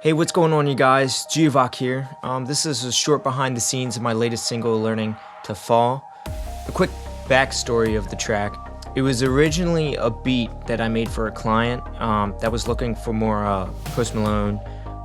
Hey, what's going on, you guys? Giovanni here. This is a short behind the scenes of my latest single, Learning to Fall. A quick backstory of the track. It was originally a beat that I made for a client that was looking for more Post Malone,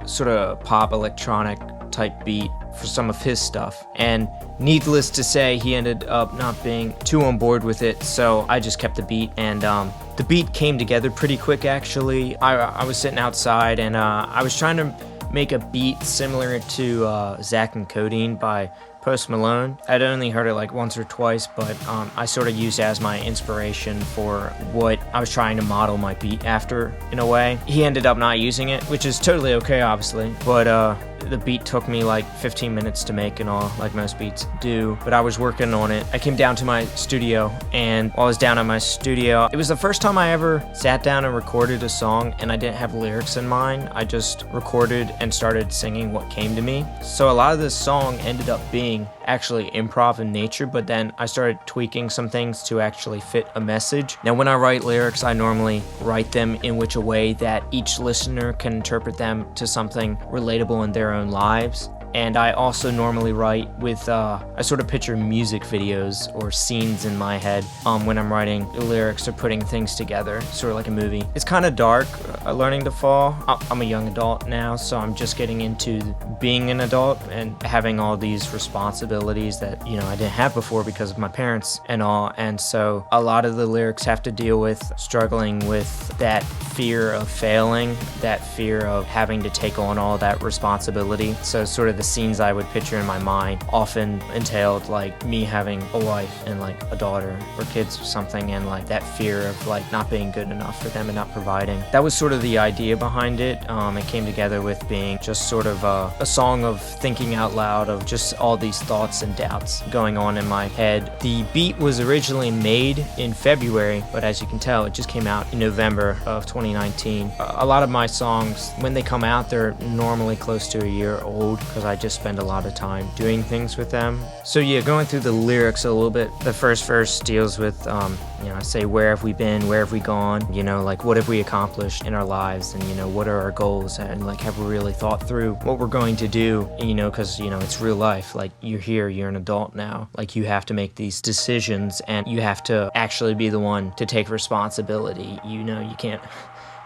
sort of pop electronic type beat for some of his stuff. And needless to say, he ended up not being too on board with it, so I just kept the beat, and the beat came together pretty quick, actually. I was sitting outside, and I was trying to make a beat similar to Zach and Codeine by Post Malone. I'd only heard it like once or twice, but I sort of used it as my inspiration for what I was trying to model my beat after, in a way. He ended up not using it, which is totally okay, obviously, but the beat took me like 15 minutes to make and all, like most beats do, but I was working on it. I came down to my studio, and while I was down at my studio, it was the first time I ever sat down and recorded a song, and I didn't have lyrics in mind. I just recorded and started singing what came to me. So a lot of this song ended up being actually improv in nature, but then I started tweaking some things to actually fit a message. Now, when I write lyrics, I normally write them in which a way that each listener can interpret them to something relatable in their own lives. And I also normally write with, I sort of picture music videos or scenes in my head when I'm writing lyrics or putting things together, sort of like a movie. It's kind of dark, Learning to Fall. I'm a young adult now, so I'm just getting into being an adult and having all these responsibilities that, you know, I didn't have before because of my parents and all. And so a lot of the lyrics have to deal with struggling with that fear of failing, that fear of having to take on all that responsibility. So sort of the scenes I would picture in my mind often entailed like me having a wife and like a daughter or kids or something, and like that fear of like not being good enough for them and not providing. That was sort of the idea behind it. It came together with being just sort of a song of thinking out loud of just all these thoughts and doubts going on in my head. The beat was originally made in February, but as you can tell, it just came out in November of 2019. A lot of my songs, when they come out, they're normally close to a year old because I just spend a lot of time doing things with them. So yeah, going through the lyrics a little bit, the first verse deals with, you know, I say, where have we been, where have we gone, you know, like what have we accomplished in our lives, and, you know, what are our goals, and like have we really thought through what we're going to do, you know, because, you know, it's real life. Like, you're here, you're an adult now, like you have to make these decisions, and you have to actually be the one to take responsibility. You know, you can't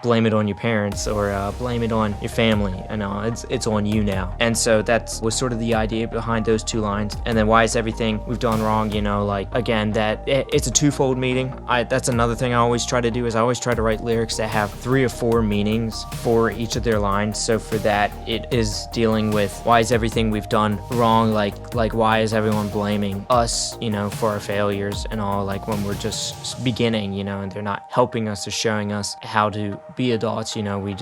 blame it on your parents or blame it on your family. I know it's on you now. And so that was sort of the idea behind those two lines. And then why is everything we've done wrong, you know, like, again, that it's a twofold meaning. That's another thing I always try to do, is I always try to write lyrics that have 3 or 4 meanings for each of their lines. So for that, it is dealing with why is everything we've done wrong, like why is everyone blaming us, you know, for our failures and all, like when we're just beginning, you know, and they're not helping us or showing us how to be adults. You know, we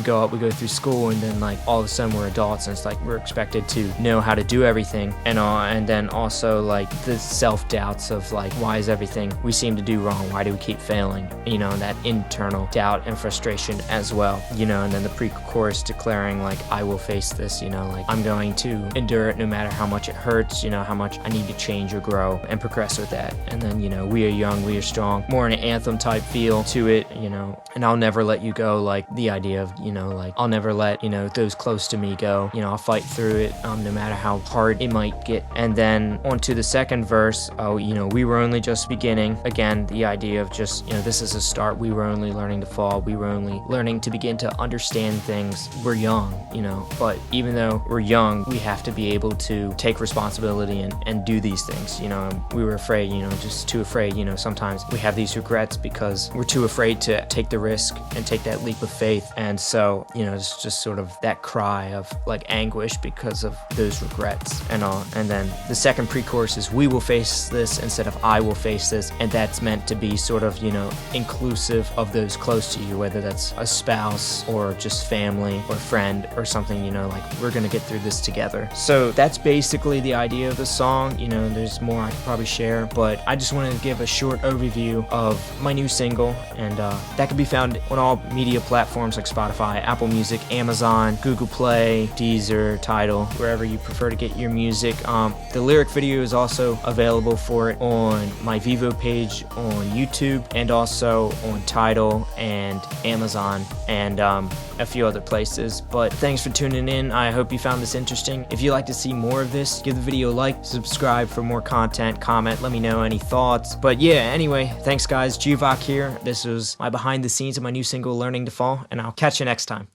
go up, we go through school, and then like all of a sudden we're adults, and it's like we're expected to know how to do everything and all. And then also like the self-doubts of like, why is everything we seem to do wrong, why do we keep failing, you know, and that internal doubt and frustration as well, you know. And then the pre-chorus declaring like, I will face this, you know, like I'm going to endure it no matter how much it hurts, you know, how much I need to change or grow and progress with that. And then, you know, we are young, we are strong, more an anthem type feel to it, you know. And I'll never let you go, like the idea of, you know, like I'll never let, you know, those close to me go, you know, I'll fight through it no matter how hard it might get. And then onto the second verse, oh, you know, we were only just beginning. Again, the idea of just, you know, this is a start, we were only learning to fall, we were only learning to begin to understand things. We're young, you know, but even though we're young, we have to be able to take responsibility and do these things, you know. We were afraid, you know, just too afraid, you know, sometimes we have these regrets because we're too afraid to take the risk and take that leap of faith. And so, you know, it's just sort of that cry of like anguish because of those regrets and all. And then the second pre-chorus is, we will face this instead of I will face this. And that's meant to be sort of, you know, inclusive of those close to you, whether that's a spouse or just family or friend or something, you know, like we're gonna get through this together. So that's basically the idea of the song. You know, there's more I could probably share, but I just wanted to give a short overview of my new single, and that can be found on all media platforms like Spotify, Apple Music, Amazon, Google Play, Deezer, Tidal, wherever you prefer to get your music. The lyric video is also available for it on my Vevo page on YouTube, and also on Tidal and Amazon and a few other places. But thank thanks for tuning in. I hope you found this interesting. If you'd like to see more of this, give the video a like, subscribe for more content, comment, let me know any thoughts. But yeah, anyway, thanks guys, Gvok here. This was my behind the scenes of my new single, Learning to Fall, and I'll catch you next time.